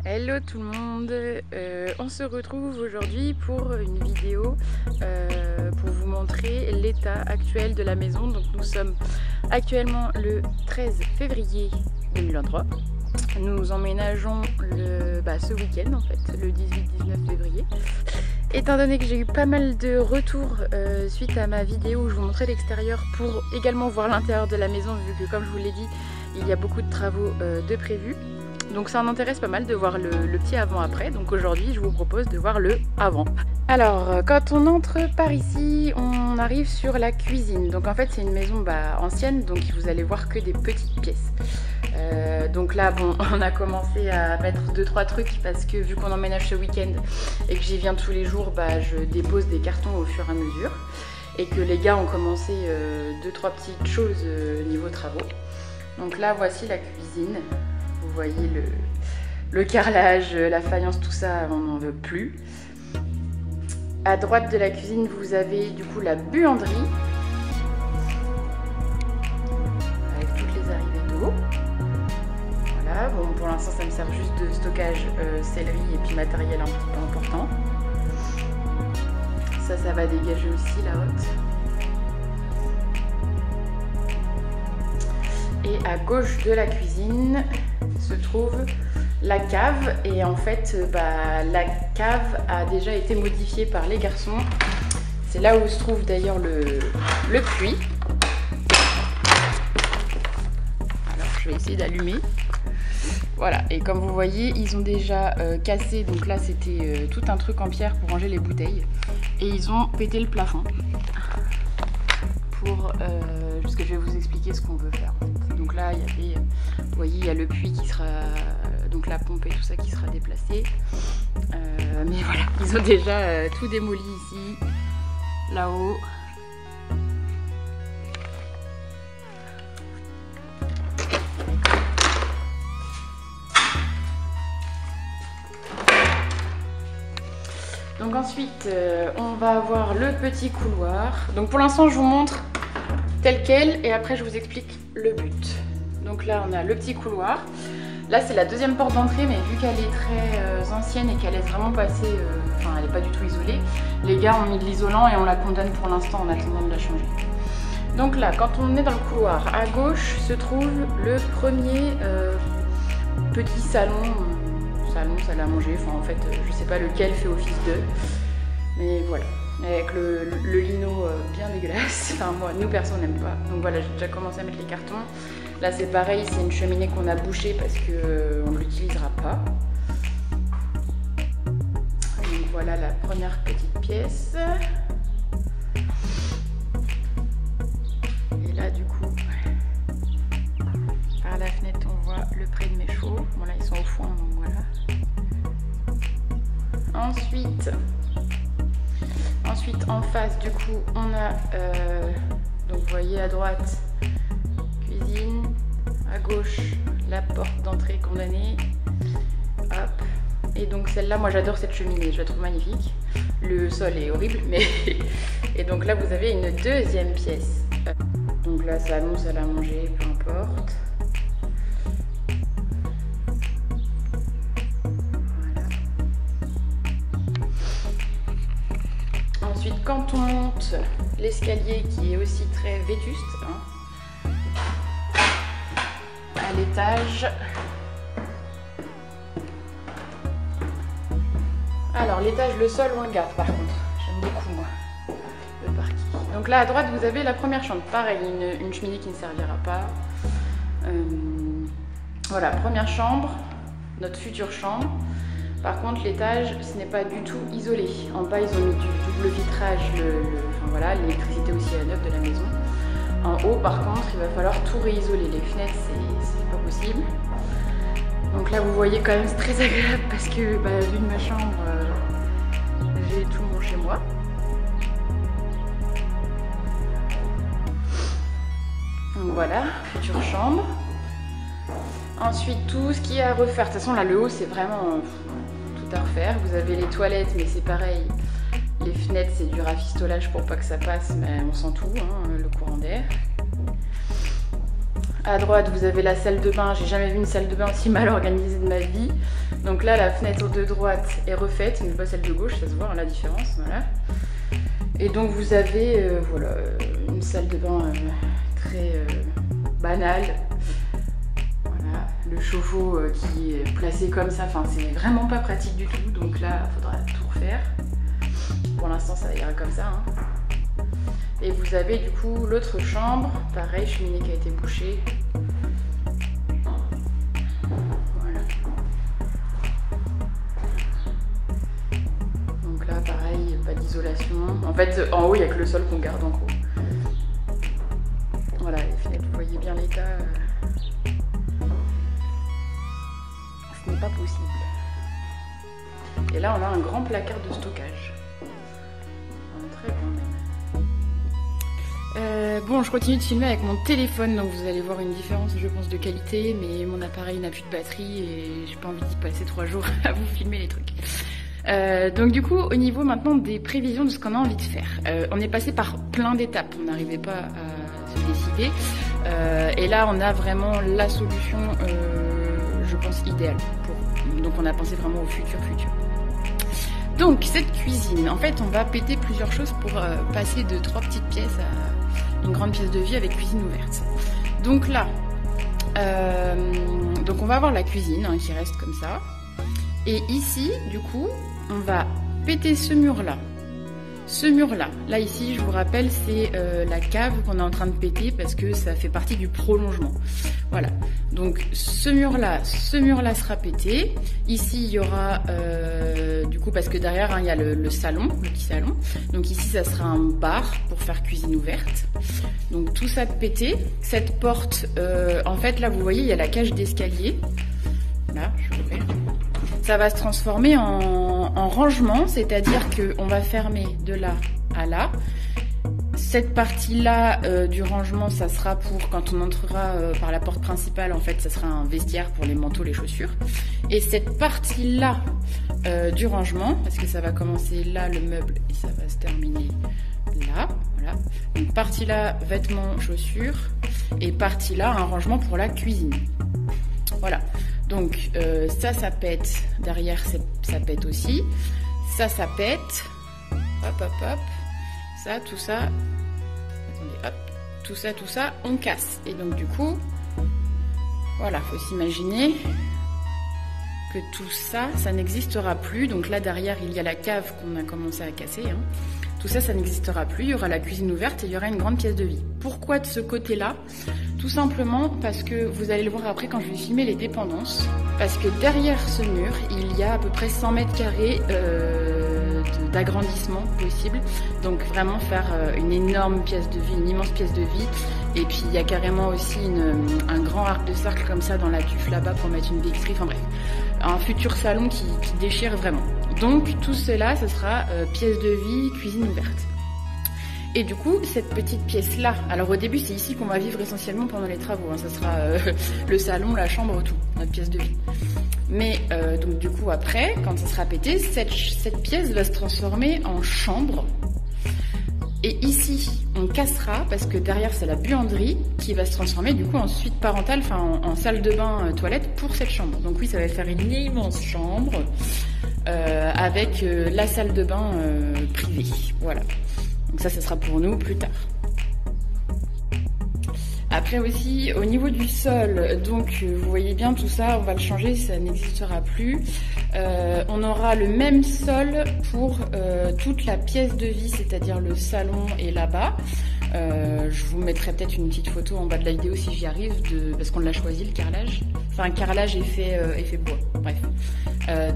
Hello tout le monde, on se retrouve aujourd'hui pour une vidéo pour vous montrer l'état actuel de la maison. Donc nous sommes actuellement le 13 février 2023. Nous emménageons ce week-end en fait, le 18-19 février. Étant donné que j'ai eu pas mal de retours suite à ma vidéo où je vous montrais l'extérieur pour également voir l'intérieur de la maison, vu que comme je vous l'ai dit, il y a beaucoup de travaux de prévus. Donc ça m'intéresse pas mal de voir le petit avant-après. Donc aujourd'hui, je vous propose de voir le avant. Alors, quand on entre par ici, on arrive sur la cuisine. Donc en fait, c'est une maison ancienne, donc vous allez voir que des petites pièces. Donc là, bon, on a commencé à mettre 2-3 trucs parce que vu qu'on emménage ce week-end et que j'y viens tous les jours, je dépose des cartons au fur et à mesure. Et que les gars ont commencé 2-3 petites choses niveau travaux. Donc là, voici la cuisine. Vous voyez le carrelage, la faïence, tout ça, on n'en veut plus. À droite de la cuisine, vous avez du coup la buanderie. Avec toutes les arrivées d'eau. Voilà, bon, pour l'instant, ça me sert juste de stockage céleri et puis matériel un petit peu important. Ça va dégager aussi la haute. Et à gauche de la cuisine se trouve la cave. Et en fait, la cave a déjà été modifiée par les garçons. C'est là où se trouve d'ailleurs le puits. Alors, je vais essayer d'allumer. Voilà, et comme vous voyez, ils ont déjà cassé. Donc là, c'était tout un truc en pierre pour ranger les bouteilles. Et ils ont pété le plafond. Parce que je vais vous expliquer ce qu'on veut faire. Donc là, il y avait, vous voyez, il y a le puits qui sera, donc la pompe et tout ça qui sera déplacé. Mais voilà, ils ont déjà tout démoli ici, là-haut. Donc ensuite, on va avoir le petit couloir. Donc pour l'instant, je vous montre tel quel et après je vous explique le but. Donc là, on a le petit couloir. Là, c'est la deuxième porte d'entrée, mais vu qu'elle est très ancienne et qu'elle laisse vraiment passer, elle n'est pas du tout isolée, les gars ont mis de l'isolant et on la condamne pour l'instant en attendant de la changer. Donc là, quand on est dans le couloir, à gauche se trouve le premier petit salon. Salle à manger, en fait je sais pas lequel fait office de, mais voilà, avec le lino bien dégueulasse, nous perso on n'aime pas, donc voilà, j'ai déjà commencé à mettre les cartons. Là c'est pareil, c'est une cheminée qu'on a bouchée parce que on ne l'utilisera pas. Donc voilà la première petite pièce, et là du coup par la fenêtre on voit le pré de mes chevaux. Bon là ils sont au foin, donc voilà. Ensuite en face du coup on a donc vous voyez à droite cuisine, à gauche la porte d'entrée condamnée. Hop. Et donc celle-là, moi j'adore cette cheminée, je la trouve magnifique. Le sol est horrible, mais et donc là vous avez une deuxième pièce. Donc là salon, salle à manger, peu importe. Ensuite, quand on monte l'escalier qui est aussi très vétuste, à l'étage. Alors l'étage, le sol, on le garde par contre. J'aime beaucoup moi, le parquet. Donc là à droite, vous avez la première chambre. Pareil, une cheminée qui ne servira pas. Voilà, première chambre, notre future chambre. Par contre, l'étage, ce n'est pas du tout isolé. En bas, ils ont mis du double vitrage, voilà, l'électricité aussi à neuf de la maison. En haut, par contre, il va falloir tout réisoler. Les fenêtres, c'est pas possible. Donc là, vous voyez quand même, c'est très agréable parce que, vu de ma chambre, j'ai tout mon chez moi. Donc voilà, future chambre. Ensuite, tout ce qui est à refaire. De toute façon, là, le haut, c'est vraiment à refaire. Vous avez les toilettes, mais c'est pareil, les fenêtres c'est du rafistolage pour pas que ça passe, mais on s'en fout, le courant d'air. À droite, vous avez la salle de bain. J'ai jamais vu une salle de bain aussi mal organisée de ma vie. Donc là, la fenêtre de droite est refaite, mais pas celle de gauche, ça se voit hein, la différence. Voilà. Et donc vous avez voilà, une salle de bain très banale. Voilà, le chauffe-eau qui est placé comme ça. Enfin, c'est vraiment pas pratique du tout. Donc là, il faudra tout refaire. Pour l'instant, ça ira comme ça. Hein. Et vous avez du coup l'autre chambre, pareil, cheminée qui a été bouchée. Voilà. Donc là, pareil, pas d'isolation. En fait, en haut, il n'y a que le sol qu'on garde en gros. Voilà, les fenêtres, vous voyez bien l'état. Ce n'est pas possible. Et là, on a un grand placard de stockage. Un très grand même. Bon, je continue de filmer avec mon téléphone, donc vous allez voir une différence, je pense, de qualité, mais mon appareil n'a plus de batterie et j'ai pas envie d'y passer 3 jours à vous filmer les trucs. Donc du coup, au niveau maintenant des prévisions de ce qu'on a envie de faire, on est passé par plein d'étapes, on n'arrivait pas à se décider, et là on a vraiment la solution, je pense, idéale. Donc on a pensé vraiment au futur. Donc cette cuisine, en fait on va péter plusieurs choses pour passer de 3 petites pièces à une grande pièce de vie avec cuisine ouverte. Donc là, donc on va avoir la cuisine hein, qui reste comme ça. Et ici, du coup, on va péter ce mur-là. Ce mur-là, là ici, je vous rappelle, c'est la cave qu'on est en train de péter parce que ça fait partie du prolongement. Voilà. Donc ce mur-là sera pété. Ici, il y aura, du coup, parce que derrière, hein, il y a le salon, le petit salon. Donc ici, ça sera un bar pour faire cuisine ouverte. Donc tout ça pété. Cette porte, en fait, là, vous voyez, il y a la cage d'escalier. Là, je vous fais. Ça va se transformer en rangement, c'est-à-dire qu'on va fermer de là à là. Cette partie-là du rangement, ça sera pour quand on entrera par la porte principale, en fait, ça sera un vestiaire pour les manteaux, les chaussures. Et cette partie-là du rangement, parce que ça va commencer là, le meuble, et ça va se terminer là, voilà. Donc partie là, vêtements, chaussures, et partie là, un rangement pour la cuisine. Voilà. Donc ça pète, derrière ça pète aussi, ça pète, hop, ça, tout ça, attendez, hop, tout ça, on casse. Et donc du coup, voilà, faut s'imaginer que tout ça, ça n'existera plus. Donc là derrière, il y a la cave qu'on a commencé à casser, hein. Tout ça, ça n'existera plus. Il y aura la cuisine ouverte et il y aura une grande pièce de vie. Pourquoi de ce côté-là? Tout simplement parce que vous allez le voir après quand je vais filmer les dépendances. Parce que derrière ce mur, il y a à peu près 100 mètres carrés d'agrandissement possible. Donc vraiment faire une énorme pièce de vie, une immense pièce de vie. Et puis il y a carrément aussi un grand arc de cercle comme ça dans la tuf là-bas pour mettre une BX-Tree. Enfin bref, un futur salon qui déchire vraiment. Donc tout cela, ce sera pièce de vie, cuisine ouverte. Et du coup, cette petite pièce-là, alors au début, c'est ici qu'on va vivre essentiellement pendant les travaux. Hein. Ça sera le salon, la chambre, tout, notre pièce de vie. Mais donc du coup, après, quand ça sera pété, cette pièce va se transformer en chambre. Et ici, on cassera, parce que derrière, c'est la buanderie qui va se transformer du coup en suite parentale, enfin en salle de bain toilette pour cette chambre. Donc oui, ça va faire une immense chambre avec la salle de bain privée. Voilà. Donc ça sera pour nous plus tard. Après aussi, au niveau du sol, donc vous voyez bien tout ça, on va le changer, ça n'existera plus. On aura le même sol pour toute la pièce de vie, c'est-à-dire le salon et là-bas. Je vous mettrai peut-être une petite photo en bas de la vidéo si j'y arrive, parce qu'on l'a choisi, le carrelage. Enfin, carrelage effet bois, bref.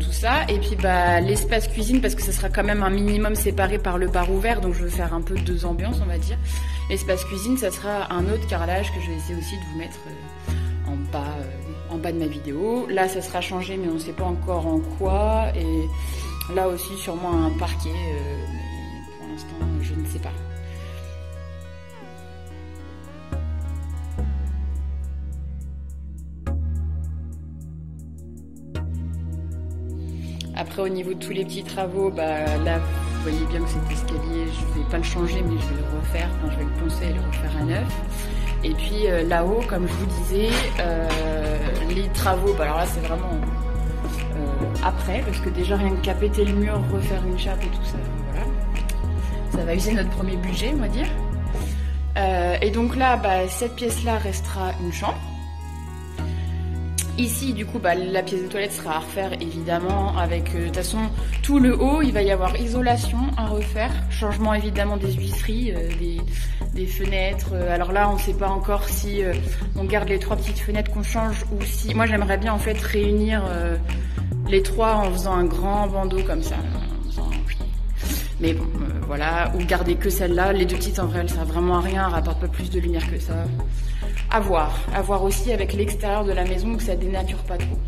Tout ça, et puis bah, l'espace cuisine, parce que ça sera quand même un minimum séparé par le bar ouvert, donc je veux faire un peu deux ambiances, on va dire. L'espace cuisine, ça sera un autre carrelage que je vais essayer aussi de vous mettre en bas de ma vidéo. Là, ça sera changé, mais on ne sait pas encore en quoi, et là aussi sûrement un parquet, mais pour l'instant, je ne sais pas. Après, au niveau de tous les petits travaux, bah, là, vous voyez bien que cet escalier, je ne vais pas le changer, mais je vais le refaire. Enfin, je vais le poncer et le refaire à neuf. Et puis là-haut, comme je vous disais, les travaux, bah, alors là c'est vraiment après, parce que déjà rien qu'à péter le mur, refaire une chape et tout ça, voilà. Ça va user notre premier budget, on va dire. Et donc là, bah, cette pièce-là restera une chambre. Ici, du coup, bah, la pièce de toilette sera à refaire, évidemment, avec, de toute façon, tout le haut, il va y avoir isolation à refaire, changement, évidemment, des huisseries, des fenêtres. Alors là, on ne sait pas encore si on garde les 3 petites fenêtres qu'on change ou si... Moi, j'aimerais bien, en fait, réunir les 3 en faisant un grand bandeau comme ça. Mais bon, voilà, ou garder que celle-là. Les 2 petites, en vrai, elles servent vraiment à rien, elles rapportent pas plus de lumière que ça. À voir aussi avec l'extérieur de la maison que ça dénature pas trop.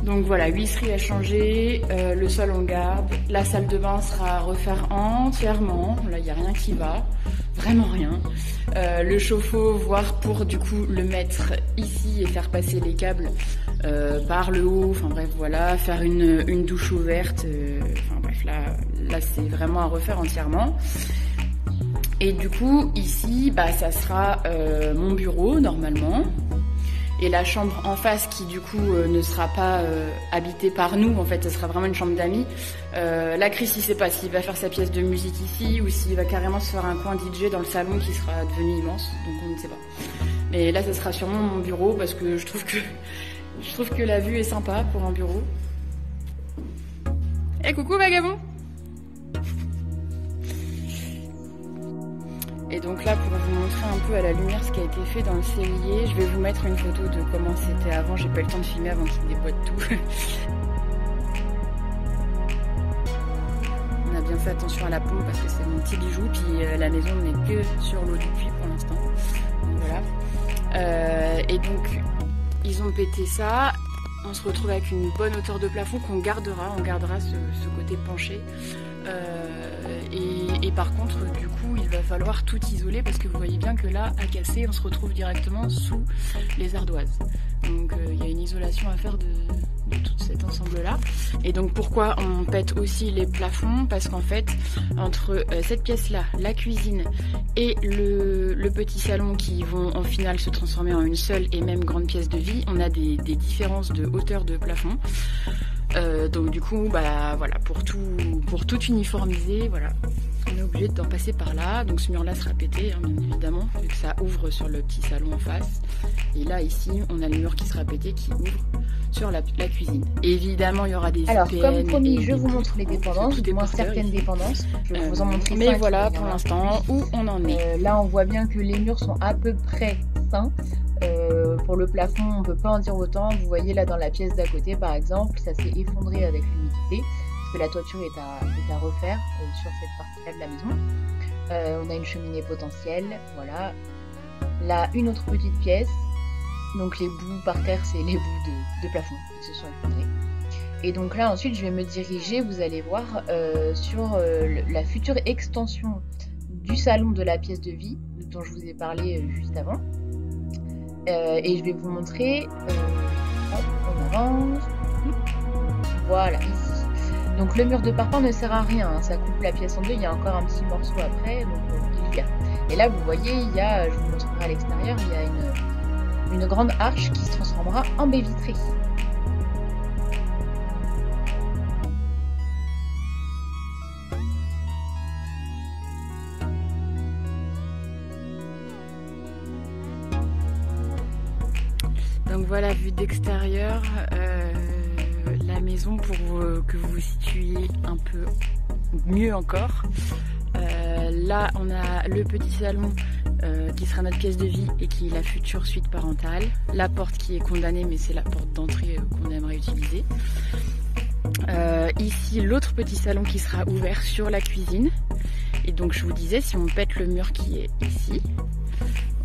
Donc voilà, huisserie à changer, le sol on garde, la salle de bain sera à refaire entièrement, là il n'y a rien qui va, vraiment rien. Le chauffe-eau, voir pour du coup le mettre ici et faire passer les câbles par le haut, enfin bref voilà, faire une douche ouverte, enfin bref là c'est vraiment à refaire entièrement. Et du coup, ici, bah, ça sera mon bureau, normalement. Et la chambre en face, qui du coup ne sera pas habitée par nous, en fait, ça sera vraiment une chambre d'amis. Là, Chris, il sait pas s'il va faire sa pièce de musique ici ou s'il va carrément se faire un coin DJ dans le salon qui sera devenu immense. Donc, on ne sait pas. Mais là, ça sera sûrement mon bureau parce que je trouve que la vue est sympa pour un bureau. Eh, coucou, vagabond! Et donc là, pour vous montrer un peu à la lumière ce qui a été fait dans le cellier, je vais vous mettre une photo de comment c'était avant. J'ai pas eu le temps de filmer avant qu'il déboîte tout. On a bien fait attention à la pompe parce que c'est mon petit bijou. Puis la maison n'est que sur l'eau du puits pour l'instant. Donc voilà. Et donc, ils ont pété ça. On se retrouve avec une bonne hauteur de plafond qu'on gardera. On gardera ce côté penché. Et par contre, du coup, il va falloir tout isoler parce que vous voyez bien que là, à casser, on se retrouve directement sous les ardoises. Donc, il y a une isolation à faire de tout cet ensemble-là. Et donc, pourquoi on pète aussi les plafonds? Parce qu'en fait, entre cette pièce-là, la cuisine et le petit salon qui vont en final se transformer en une seule et même grande pièce de vie, on a des différences de hauteur de plafond. Donc du coup, bah voilà, pour tout uniformiser, voilà, on est obligé d'en passer par là. Donc ce mur-là sera pété, hein, bien évidemment, vu que ça ouvre sur le petit salon en face. Et là, ici, on a le mur qui sera pété, qui ouvre sur la cuisine. Et évidemment, il y aura des Alors, IPN comme promis, je vous montre les dépendances, du moins certaines dépendances. Je vais vous en montrer. Mais voilà, pour l'instant, où on en est. Là, on voit bien que les murs sont à peu près sains. Pour le plafond, on ne peut pas en dire autant. Vous voyez là dans la pièce d'à côté, par exemple, ça s'est effondré avec l'humidité, parce que la toiture est à refaire sur cette partie-là de la maison. On a une cheminée potentielle, voilà. Là, une autre petite pièce. Donc les bouts par terre, c'est les bouts de plafond qui se sont effondrés. Et donc là, ensuite, je vais me diriger, vous allez voir, sur la future extension du salon de la pièce de vie, dont je vous ai parlé juste avant. Et je vais vous montrer, on avance, voilà, ici. Donc le mur de parpaing ne sert à rien, hein, ça coupe la pièce en deux, il y a encore un petit morceau après, donc il vient. Et là vous voyez, il y a, je vous montrerai à l'extérieur, il y a une grande arche qui se transformera en baie vitrée. Donc voilà, vue d'extérieur, la maison pour que vous vous situiez un peu mieux encore. Là, on a le petit salon qui sera notre pièce de vie et qui est la future suite parentale. La porte qui est condamnée, mais c'est la porte d'entrée qu'on aimerait utiliser. Ici, l'autre petit salon qui sera ouvert sur la cuisine. Et donc, je vous disais, si on pète le mur qui est ici,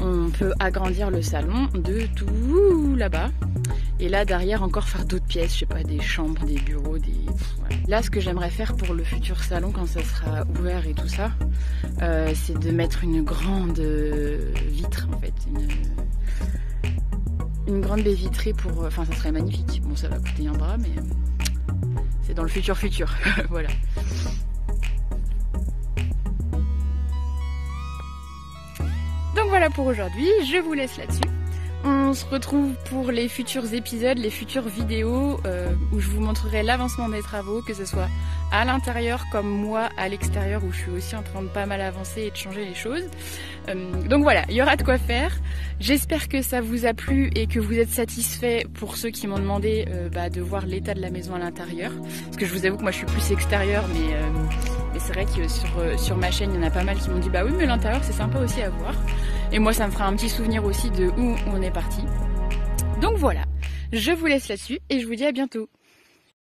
on peut agrandir le salon de tout là-bas. Et là, derrière, encore faire d'autres pièces, je sais pas, des chambres, des bureaux, voilà. Là, ce que j'aimerais faire pour le futur salon, quand ça sera ouvert et tout ça, c'est de mettre une grande vitre, en fait. Une grande baie vitrée pour... Enfin, ça serait magnifique. Bon, ça va coûter un bras, mais c'est dans le futur. Voilà. Donc voilà pour aujourd'hui, je vous laisse là-dessus. On se retrouve pour les futurs épisodes, les futures vidéos où je vous montrerai l'avancement des travaux, que ce soit à l'intérieur comme moi à l'extérieur où je suis aussi en train de pas mal avancer et de changer les choses. Donc voilà, il y aura de quoi faire. J'espère que ça vous a plu et que vous êtes satisfaits pour ceux qui m'ont demandé de voir l'état de la maison à l'intérieur. Parce que je vous avoue que moi je suis plus extérieure, mais c'est vrai que sur ma chaîne il y en a pas mal qui m'ont dit bah oui mais l'intérieur c'est sympa aussi à voir. Et moi ça me fera un petit souvenir aussi de où on est parti. Donc voilà, je vous laisse là-dessus et je vous dis à bientôt.